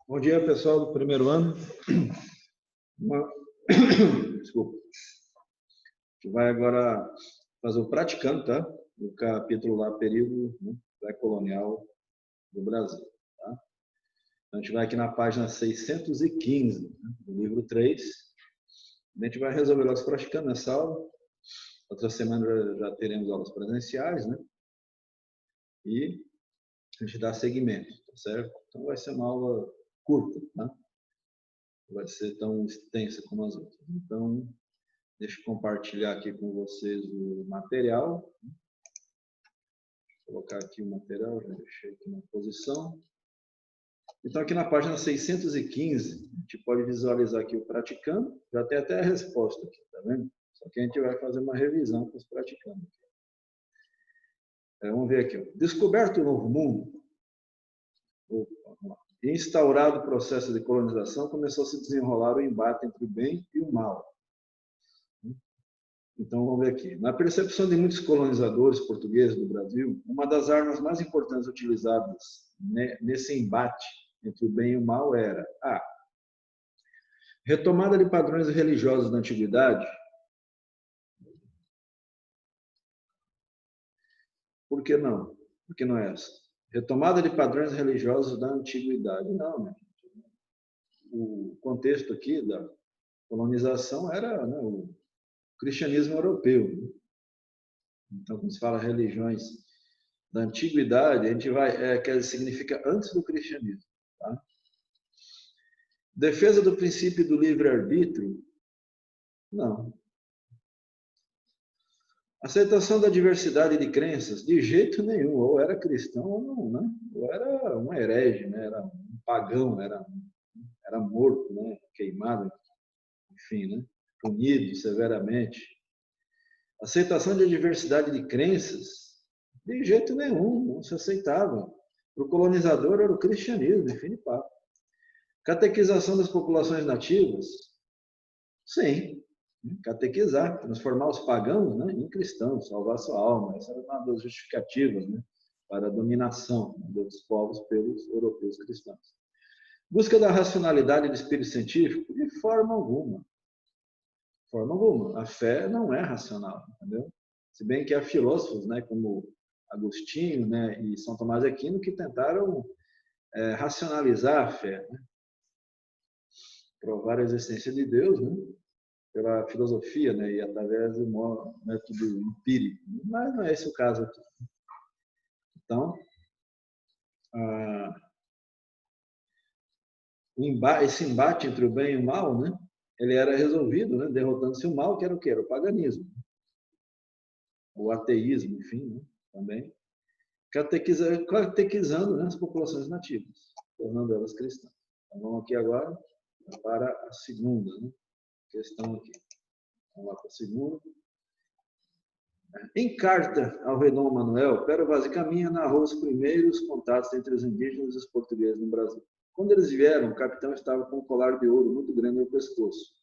Bom dia, pessoal do primeiro ano. Desculpa. A gente vai agora fazer o praticando, tá? O capítulo lá, período, né, pré-colonial do Brasil. Tá? Então, a gente vai aqui na página 615, né, do livro 3. A gente vai resolver os praticando nessa aula. Outra semana já teremos aulas presenciais, né? E a gente dá seguimento, tá certo? Então, vai ser uma aula curta, tá? Não vai ser tão extensa como as outras. Então, deixa eu compartilhar aqui com vocês o material. Vou colocar aqui o material, já deixei aqui na posição. Então, aqui na página 615, a gente pode visualizar aqui o praticando. Já tem até a resposta aqui, tá vendo? Só que a gente vai fazer uma revisão com os praticandos. Vamos ver aqui. Ó. Descoberto o novo mundo, e instaurado o processo de colonização, começou a se desenrolar o embate entre o bem e o mal. Então, vamos ver aqui. Na percepção de muitos colonizadores portugueses do Brasil, uma das armas mais importantes utilizadas nesse embate entre o bem e o mal era a retomada de padrões religiosos da antiguidade. Por que não? Por que não é essa? Retomada de padrões religiosos da antiguidade. Não, né? O contexto aqui da colonização era, né, o cristianismo europeu. Então, quando se fala religiões da antiguidade, a gente vai, que significa antes do cristianismo. Tá? Defesa do princípio do livre-arbítrio? Não. Aceitação da diversidade de crenças? De jeito nenhum. Ou era cristão ou não, né? Ou era um herege, né? Era um pagão, era morto, né? Queimado, enfim, né? Punido severamente. Aceitação da diversidade de crenças? De jeito nenhum, não se aceitava. Para o colonizador era o cristianismo, fim de papo. Catequização das populações nativas? Sim. Catequizar, transformar os pagãos, né, em cristãos, salvar sua alma. Essa era uma das justificativas, né, para a dominação dos povos pelos europeus cristãos. Busca da racionalidade do espírito científico? De forma alguma. De forma alguma. A fé não é racional, entendeu? Se bem que há filósofos, né, como Agostinho, né, e São Tomás de Aquino, que tentaram racionalizar a fé, né? Provar a existência de Deus, né? Pela filosofia, né, e através do método empírico. Mas não é esse o caso aqui. Então, esse embate entre o bem e o mal, né, ele era resolvido, né, derrotando-se o mal, que era o quê? Era o paganismo. O ateísmo, enfim, né, também. Catequizando, né, as populações nativas, tornando elas cristãs. Então, vamos aqui agora para a segunda, né, questão aqui. Vamos lá para a segunda. Em carta ao rei Dom Manuel, Pero Vaz de Caminha narrou os primeiros contatos entre os indígenas e os portugueses no Brasil. Quando eles vieram, o capitão estava com um colar de ouro muito grande no pescoço.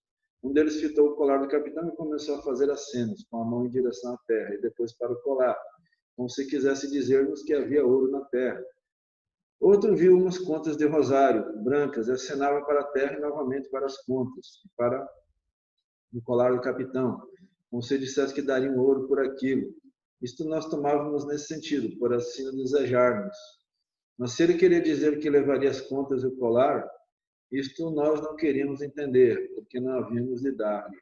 Um deles fitou o colar do capitão e começou a fazer acenos, com a mão em direção à terra, e depois para o colar, como se quisesse dizer-nos que havia ouro na terra. Outro viu umas contas de rosário, brancas, e acenava para a terra e novamente para as contas, e para o colar do capitão, como se dissesse que daria um ouro por aquilo. Isto nós tomávamos nesse sentido, por assim o desejarmos. Mas se ele queria dizer que levaria as contas e o colar, isto nós não queríamos entender, porque não havíamos de dar-lhe.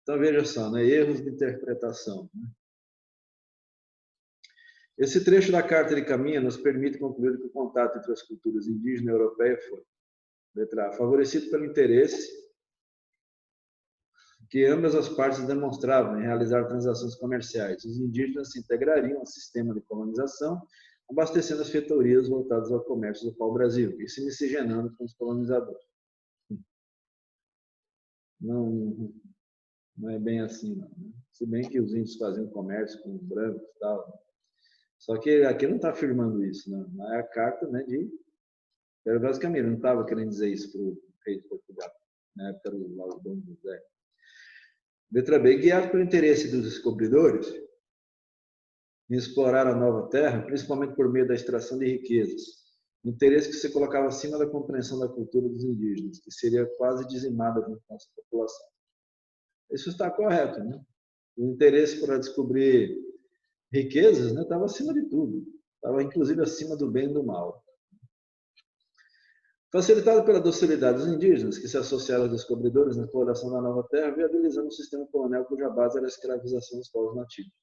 Então veja só, né? Erros de interpretação. Né? Esse trecho da Carta de Caminha nos permite concluir que o contato entre as culturas indígena e europeia foi, letra A, favorecido pelo interesse que ambas as partes demonstravam em realizar transações comerciais. Os indígenas se integrariam ao sistema de colonização, abastecendo as feitorias voltadas ao comércio do pau-brasil e se miscigenando com os colonizadores. Não é bem assim, não. Né? Se bem que os índios faziam comércio com os brancos e tal. Só que aqui não está afirmando isso. Não é a carta, né, de Pero Vaz de Caminha. Não estava querendo dizer isso para o rei de Portugal, na época do Dom José. Letra B. Guiado pelo interesse dos descobridores em explorar a nova terra, principalmente por meio da extração de riquezas, Interesse que você colocava acima da compreensão da cultura dos indígenas, que seria quase dizimada junto com essa população. Isso está correto, né? O interesse por descobrir riquezas, né, estava acima de tudo, estava inclusive acima do bem e do mal. Facilitado pela docilidade dos indígenas, que se associaram aos descobridores na exploração da nova terra, viabilizando um sistema colonial cuja base era a escravização dos povos nativos,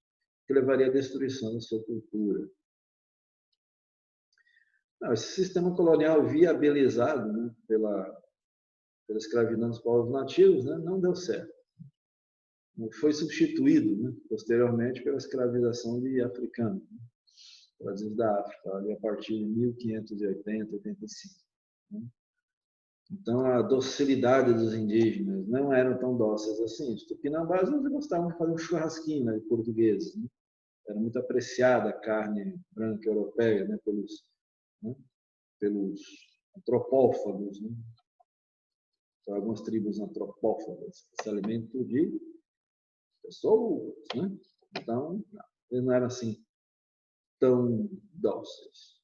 que levaria à destruição da sua cultura. Não, esse sistema colonial viabilizado, né, pela escravidão dos povos nativos, né, não deu certo. Foi substituído, né, posteriormente pela escravização de africanos, né, trazidos da África, ali a partir de 1580, 85. Né. Então, a docilidade dos indígenas não eram tão dóceis assim. Os tupinambás gostavam de fazer um churrasquinho, né, de portugueses. Né. Era muito apreciada a carne branca europeia, né, pelos antropófagos, né. Então, algumas tribos antropófagas que se alimentam de pessoas, né? Então, não, eles não eram assim tão dóceis.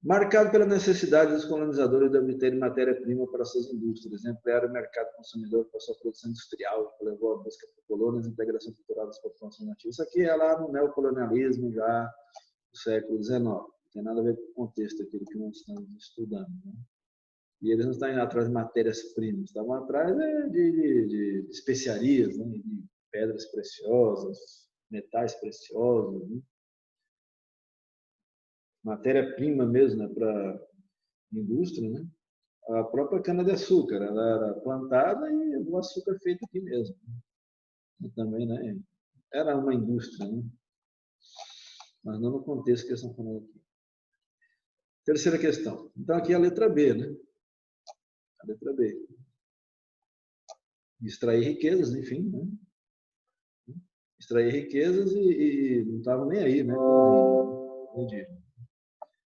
Marcado pela necessidade dos colonizadores de obterem matéria-prima para suas indústrias, ampliar o mercado consumidor para sua produção industrial, que levou à busca por colônias e integração cultural das populações nativas. Isso aqui é lá no neocolonialismo já do século XIX. Não tem nada a ver com o contexto aqui que nós estamos estudando. Né? E eles não estão indo atrás de matérias-primas, estavam atrás de especiarias, né? De pedras preciosas, metais preciosos, né? Matéria-prima mesmo, né? Para indústria, né? A própria cana-de-açúcar, ela era plantada e o açúcar feito aqui mesmo. E também, né? Era uma indústria, né? Mas não no contexto que eles estão falando aqui. Terceira questão. Então, aqui é a letra B, né? A letra B. Extrair riquezas, enfim, né? Extrair riquezas e não estavam nem aí, né?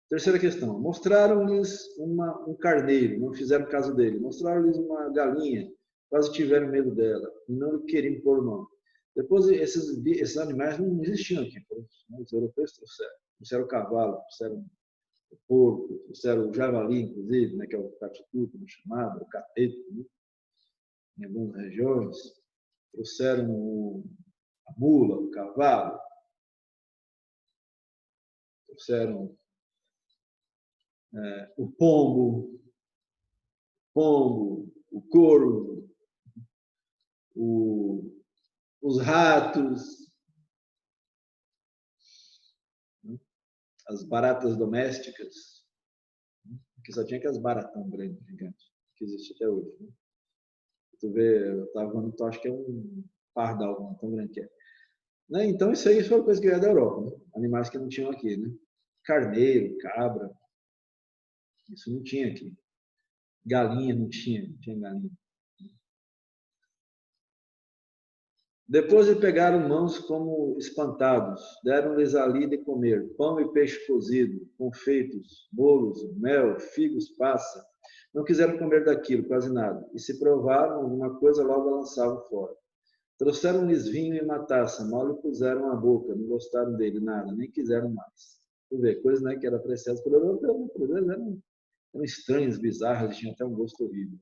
Terceira questão. Mostraram-lhes um carneiro, não fizeram caso dele. Mostraram-lhes uma galinha, quase tiveram medo dela, e não lhe queriam pôr mão. Depois, esses animais não existiam aqui. Os europeus trouxeram o cavalo, trouxeram o porco, trouxeram o javali, inclusive, né, que é o catituto, chamado, o cateto, né, em algumas regiões. Trouxeram a mula, o cavalo, trouxeram o pombo, o corvo, os ratos, né? As baratas domésticas, né? Que só tinha aquelas baratão grandes, gigantes, que existe até hoje. Né? Tu vê, eu estava falando, tu acha que é um pardal, tão grande que é. Né? Então, isso aí foi coisa que veio da Europa, né? Animais que não tinham aqui, né? Carneiro, cabra, isso não tinha aqui. Galinha não tinha galinha. Depois de pegaram mãos como espantados, deram-lhes ali de comer pão e peixe cozido, confeitos, bolos, mel, figos, passa. Não quiseram comer daquilo, quase nada, e se provaram alguma coisa, logo a lançavam fora. Trouxeram-lhes vinho e uma taça, mal lhe puseram a boca, não gostaram dele, nada, nem quiseram mais. Tu vê, coisas, né, que eram apreciadas pelo europeu, por exemplo, eram estranhas, bizarras, e tinham até um gosto horrível.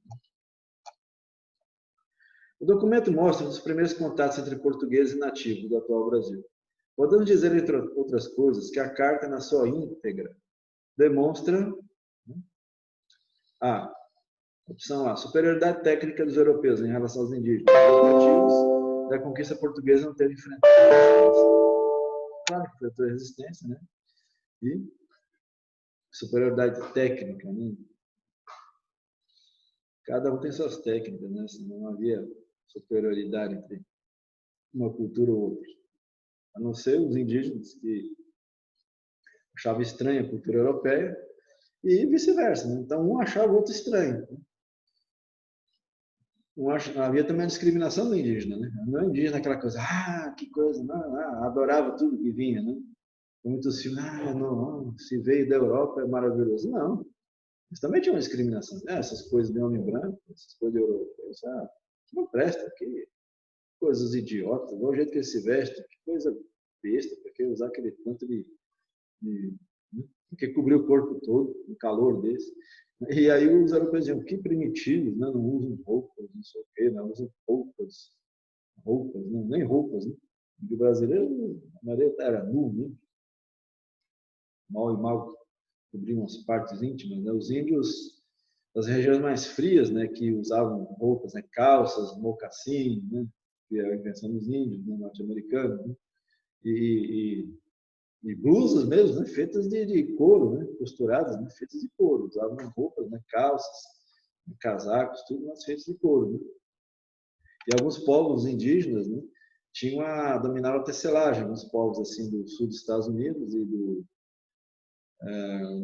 O documento mostra os primeiros contatos entre portugueses e nativos do atual Brasil. Podemos dizer, entre outras coisas, que a carta, na sua íntegra, demonstra a opção A, superioridade técnica dos europeus em relação aos indígenas. Os nativos da conquista portuguesa não teve enfrentado resistência. Claro que enfrentou resistência, né? E superioridade técnica, né? Cada um tem suas técnicas, né? Não havia superioridade entre uma cultura ou outra. A não ser os indígenas que achavam estranha a cultura europeia e vice-versa. Né? Então, um achava o outro estranho. Havia também a discriminação do indígena. Né? Não é indígena aquela coisa, que coisa, não, adorava tudo que vinha. Né? Muitos filmes, não, se veio da Europa é maravilhoso. Não, eles também tinham uma discriminação. Essas coisas de homem branco, essas coisas de europeus, não presta, que coisas idiotas, o jeito que ele se veste, que coisa besta, porque usar aquele tanto de porque cobria o corpo todo, um calor desse. E aí os europeus diziam, que primitivos, né? Não usam roupas, não sei o quê, não usam roupas, né? Nem roupas, né? E o brasileiro, a maioria era nu, né? Mal e mal cobriam as partes íntimas, né? Os índios das regiões mais frias, né, que usavam roupas, né, calças, mocassim, né, que é a invenção dos índios, né, norte-americanos, né, e, e blusas mesmo, né, feitas de couro, né, costuradas, né, feitas de couro, usavam roupas, né, calças, casacos, tudo mas feitos de couro, né. E alguns povos indígenas, né, dominavam a tecelagem, alguns povos assim do sul dos Estados Unidos e do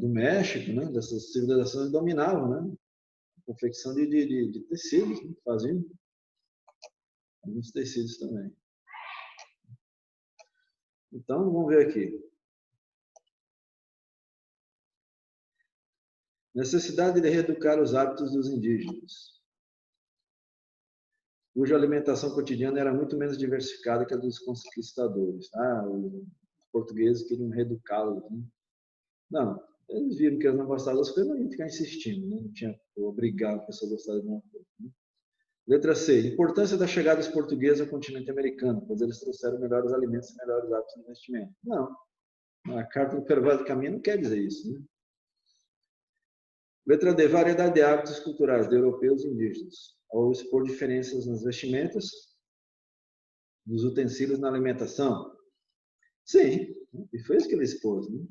México, né, dessas civilizações dominavam, né, confecção de tecidos, né? Faziam alguns tecidos também. Então, vamos ver aqui. Necessidade de reeducar os hábitos dos indígenas, cuja alimentação cotidiana era muito menos diversificada que a dos conquistadores. Os portugueses queriam reeducá-los. Né? Não, eles viram que eles não gostavam das coisas, não iam ficar insistindo, né? Não tinha que obrigar a pessoa a gostar de uma coisa. Né? Letra C. Importância da chegada dos portugueses ao continente americano, pois eles trouxeram melhores alimentos e melhores hábitos de investimento. Não. A carta do Pervaz do Caminho não quer dizer isso. Né? Letra D. Variedade de hábitos culturais de europeus e indígenas, ao expor diferenças nas vestimentas, nos utensílios na alimentação. Sim, e foi isso que ele expôs. Né?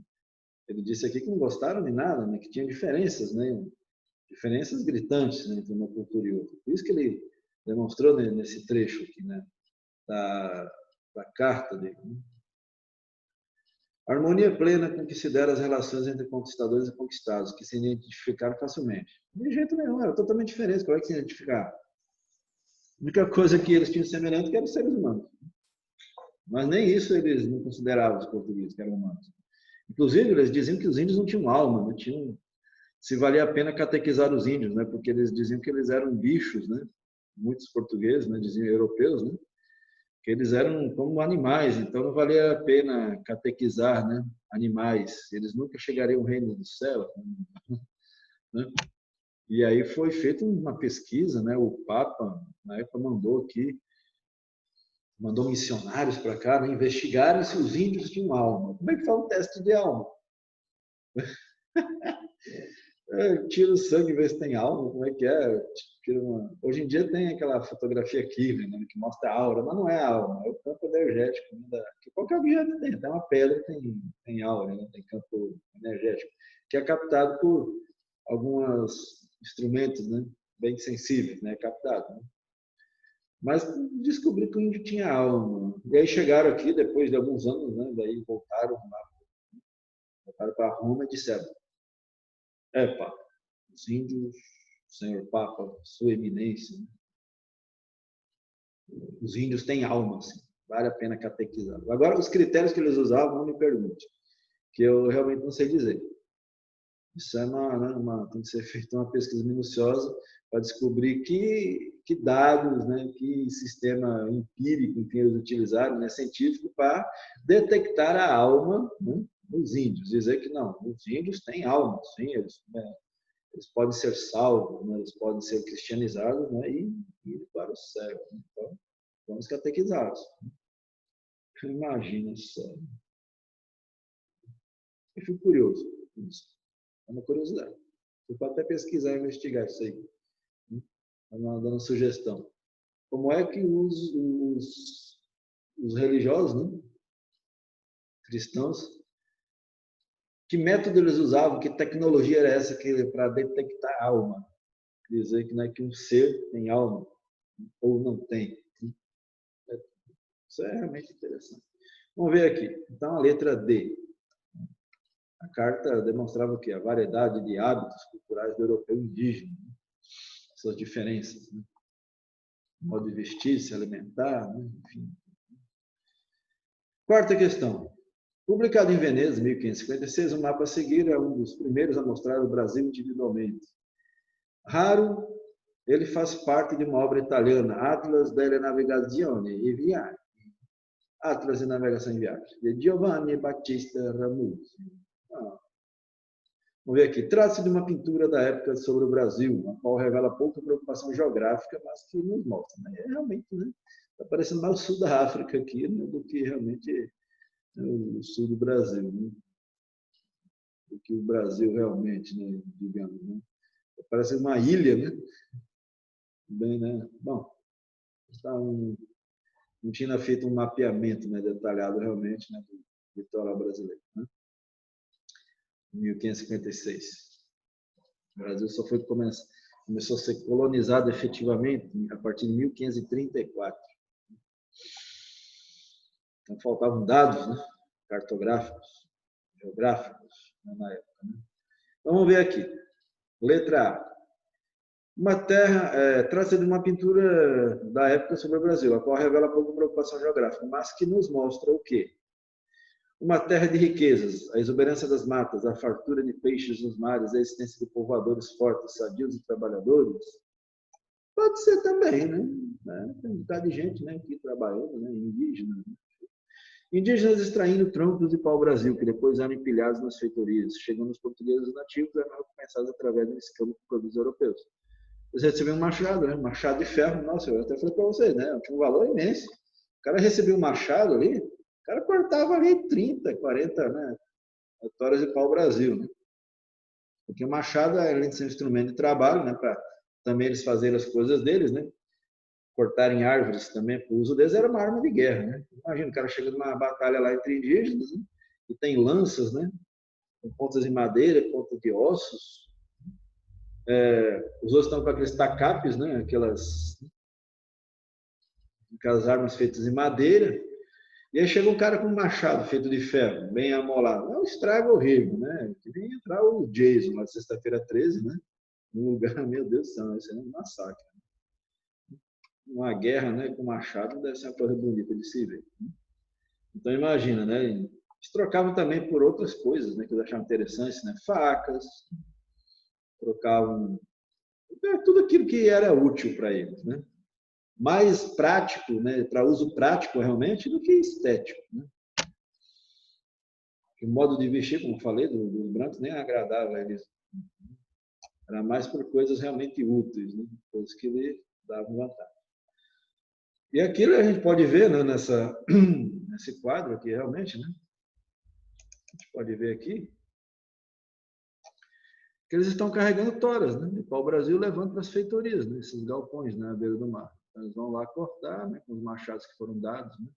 Ele disse aqui que não gostaram de nada, né? Que tinha diferenças, né? Diferenças gritantes, né? Entre uma cultura e outra. Por isso que ele demonstrou, né, nesse trecho aqui, né? Da carta dele. Né? Harmonia plena com que se deram as relações entre conquistadores e conquistados, que se identificaram facilmente. De jeito nenhum, era totalmente diferente. Como é que se identificar? A única coisa que eles tinham semelhante que eram os seres humanos. Mas nem isso eles não consideravam os portugueses, que eram humanos. Inclusive, eles diziam que os índios não tinham alma, não tinham... se valia a pena catequizar os índios, né? Porque eles diziam que eles eram bichos, né? Muitos portugueses, né? Diziam europeus, né? Que eles eram como animais, então não valia a pena catequizar, né? Animais, eles nunca chegariam ao reino do céu, né? E aí foi feita uma pesquisa, né? O Papa na época mandou missionários para cá, né? Investigarem se os índios tinham alma. Como é que faz um teste de alma? Tira o sangue e vê se tem alma, como é que é? Hoje em dia tem aquela fotografia química, né, que mostra a aura, mas não é a alma, é o campo energético. Né, que qualquer objeto tem, até uma pedra tem aura, né, tem campo energético, que é captado por alguns instrumentos, né, bem sensíveis, né, captado. Né. Mas descobri que o índio tinha alma. E aí chegaram aqui, depois de alguns anos, né, daí voltaram para Roma e disseram: Papa, os índios, senhor Papa, sua eminência, os índios têm alma, assim, vale a pena catequizar. Agora, os critérios que eles usavam, não me pergunte, que eu realmente não sei dizer. Isso é tem que ser feita uma pesquisa minuciosa para descobrir que dados, né, que sistema empírico que eles utilizaram, né, científico, para detectar a alma, né, dos índios. Dizer que não, os índios têm alma, sim, eles podem ser salvos, né? Eles podem ser cristianizados, né? E ir para o céu. Então, vamos catequizá-los. Imagina só. Eu fico curioso com isso. É uma curiosidade. Você pode até pesquisar e investigar isso aí. Dando sugestão. Como é que os religiosos, né? Cristãos, que método eles usavam, que tecnologia era essa para detectar a alma? Dizer que não é que um ser tem alma ou não tem. Isso é realmente interessante. Vamos ver aqui. Então, a letra D. A carta demonstrava o quê? A variedade de hábitos culturais do europeu indígena, né? Suas diferenças, né? Modo de vestir, se alimentar, né? Enfim. Quarta questão. Publicado em Veneza, em 1556, o mapa a seguir é um dos primeiros a mostrar o Brasil individualmente. Raro, ele faz parte de uma obra italiana, Atlas delle Navigazioni e Viaggi. Atlas de Navegação e Viagem, de Giovanni Battista Ramucci. Vamos ver aqui. Trata-se de uma pintura da época sobre o Brasil, a qual revela pouca preocupação geográfica, mas que nos mostra, né? Realmente, né? Está parecendo mais o sul da África aqui, né? Do que realmente o sul do Brasil, né? Do que o Brasil realmente, né? Digamos, né? Parece uma ilha, né? Bem, né? Bom, não tinha feito um mapeamento, né, detalhado realmente, né, do litoral brasileiro, né? 1556. O Brasil só começou a ser colonizado efetivamente a partir de 1534. Então faltavam dados, né, cartográficos, geográficos, né, na época. Né? Então, vamos ver aqui. Letra A. Uma terra, trata-se de uma pintura da época sobre o Brasil, a qual revela pouca preocupação geográfica, mas que nos mostra o quê? Uma terra de riquezas, a exuberância das matas, a fartura de peixes nos mares, a existência de povoadores fortes, sadios e trabalhadores. Pode ser também, né? Tem um bocado de gente, né, aqui trabalhando, né, indígena. Né? Indígenas extraindo troncos de pau-brasil, que depois eram empilhados nas feitorias. Chegando os portugueses nativos, eram recompensados através do escambo com produtos europeus. Eles recebiam um machado, né? Machado de ferro. Nossa, eu até falei para vocês, né? Tinha um valor imenso. O cara recebia um machado ali, o cara cortava ali 30, 40, né? Toras de pau-brasil, né? Porque o machado, além de ser um instrumento de trabalho, né? Para também eles fazerem as coisas deles, né? Cortarem árvores também, para o uso deles, era uma arma de guerra, né? Imagina, o cara chega numa batalha lá entre indígenas, né? E tem lanças, né? Com pontas de madeira, pontas de ossos. Os outros estão com aqueles tacapes, né? Aquelas armas feitas de madeira. E aí chega um cara com um machado feito de ferro, bem amolado. É um estrago horrível, né? Queria entrar o Jason na sexta-feira 13, né? Num lugar, meu Deus do céu, isso é um massacre. Uma guerra, né, com machado deve ser uma coisa bonita de se ver. Então imagina, né? Eles trocavam também por outras coisas, né, que eu achava interessantes, né? Facas, trocavam tudo aquilo que era útil para eles, né? Mais prático, né, para uso prático realmente, do que estético, né? O modo de vestir, como falei, dos brancos nem agradava a eles. Era mais por coisas realmente úteis, né? Coisas que lhe davam vantagem. E aquilo a gente pode ver, né, nesse quadro aqui, realmente, né? A gente pode ver aqui que eles estão carregando toras, né? De pau-brasil levando para as feitorias, né? Esses galpões, né, à beira do mar. Então, eles vão lá cortar, né, com os machados que foram dados, né?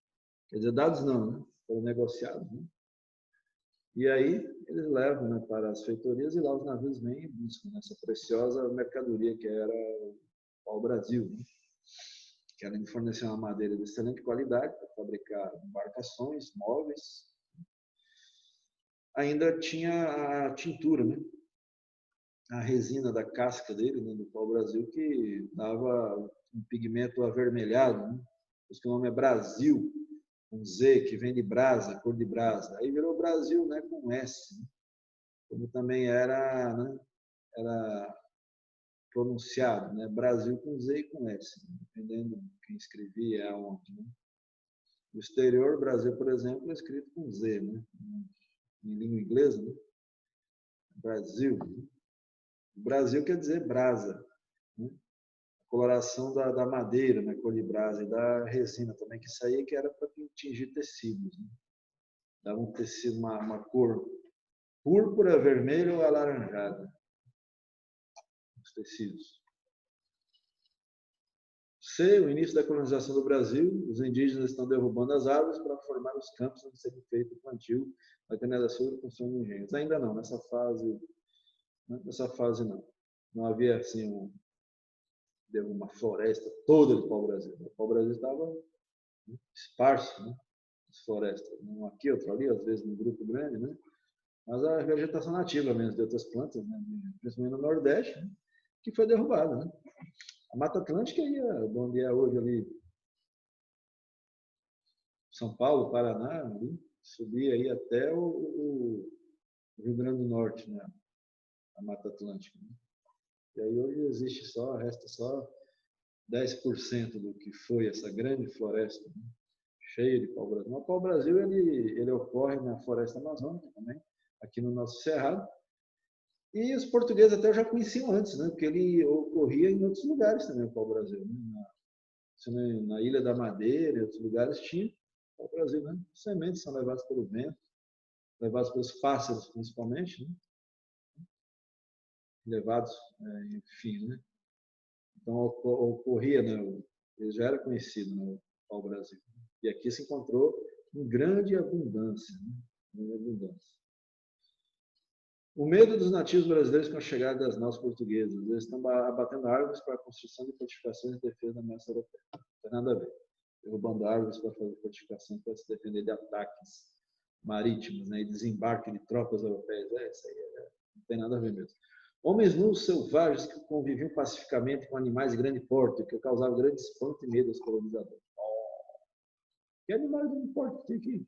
Quer dizer, dados não, né? Foram negociados, né? E aí eles levam, né, para as feitorias e lá os navios vêm e buscam essa preciosa mercadoria que era o pau-brasil, né? Que além de fornecer uma madeira de excelente qualidade para fabricar embarcações, móveis, ainda tinha a tintura, né? A resina da casca dele, né, do pau-brasil, que dava um pigmento avermelhado, né? Por isso que o nome é Brasil, com Z, que vem de brasa, cor de brasa. Aí virou Brasil, né, com S, né? Como também era, né, era pronunciado, né? Brasil com Z e com S, né? Dependendo de quem escrevia, aonde, né? No exterior, Brasil, por exemplo, é escrito com Z, né? Em língua inglesa, né? Brasil. Né? Brasil quer dizer brasa, né? A coloração da madeira, né? Cor de brasa, e da resina também, que isso aí que era para tingir tecidos, né? Dava um tecido, uma cor púrpura, vermelha ou alaranjada, os tecidos. C, o início da colonização do Brasil, os indígenas estão derrubando as árvores para formar os campos onde seria feito o plantio da cana-de-açúcar com construção de engenhos. Ainda não, nessa fase não. Não havia assim uma floresta toda de pau-brasil. O pau-brasil estava, né, esparso, né, as florestas, um aqui, outro ali, às vezes num grupo grande, né? Mas a vegetação nativa mesmo de outras plantas, né, principalmente no Nordeste, né, que foi derrubada, né? A Mata Atlântica ia, onde é hoje ali São Paulo, Paraná, ali, subia aí até o Rio Grande do Norte, né? A Mata Atlântica. Né? E aí hoje resta só 10% do que foi essa grande floresta, né? Cheia de pau-brasil. O pau-brasil ele ocorre na floresta amazônica também, aqui no nosso cerrado, E os portugueses até já conheciam antes, né? Porque ele ocorria em outros lugares também, o pau-brasil. Né? Na Ilha da Madeira, em outros lugares tinha pau-brasil, né? Sementes são levadas pelo vento, levados pelos pássaros, principalmente, né? Levados, enfim, né? Então ocorria, né? Ele já era conhecido, né? O pau-brasil. E aqui se encontrou em grande abundância, né? Grande abundância. O medo dos nativos brasileiros com a chegada das naus portuguesas. Eles estão abatendo árvores para a construção de fortificações de defesa da ameaça europeia. Não tem nada a ver. Derrubando árvores para fazer fortificação para se defender de ataques marítimos, né? E desembarque de tropas europeias. Isso aí não tem nada a ver mesmo. Homens nus selvagens que conviviam pacificamente com animais de grande porte, que causavam grande espanto e medo aos colonizadores. Que animais de grande porte tem aqui?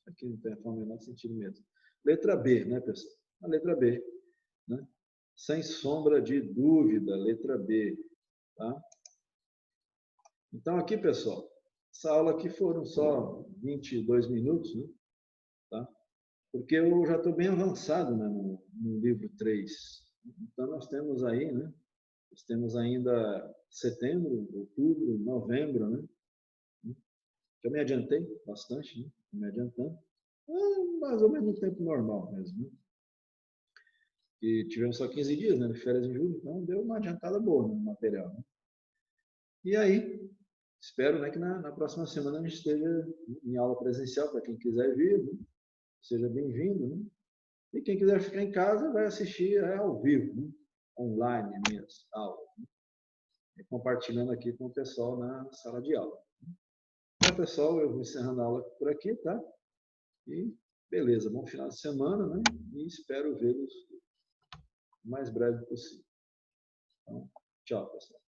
Aqui não tem o menor sentido mesmo. Letra B, né, pessoal? A letra B, né? Sem sombra de dúvida, letra B, tá? Então aqui, pessoal, essa aula aqui foram só 22 minutos, né? Tá? Porque eu já estou bem avançado, né, no livro 3. Então nós temos aí, né? Nós temos ainda setembro, outubro, novembro, né? Eu me adiantei bastante, né? Me adiantando. Mais ou menos no tempo normal mesmo, né? E tivemos só 15 dias, né, de férias em julho, então deu uma adiantada boa no material. Né? E aí, espero, né, que na próxima semana a gente esteja em aula presencial, para quem quiser vir, né? Seja bem-vindo. Né? E quem quiser ficar em casa vai assistir ao vivo, né? Online minhas aulas. Né? E compartilhando aqui com o pessoal na sala de aula. Então, pessoal, eu vou encerrando a aula por aqui, tá? E beleza, bom final de semana, né? E espero vê-los o mais breve possível. Então, tchau, pessoal.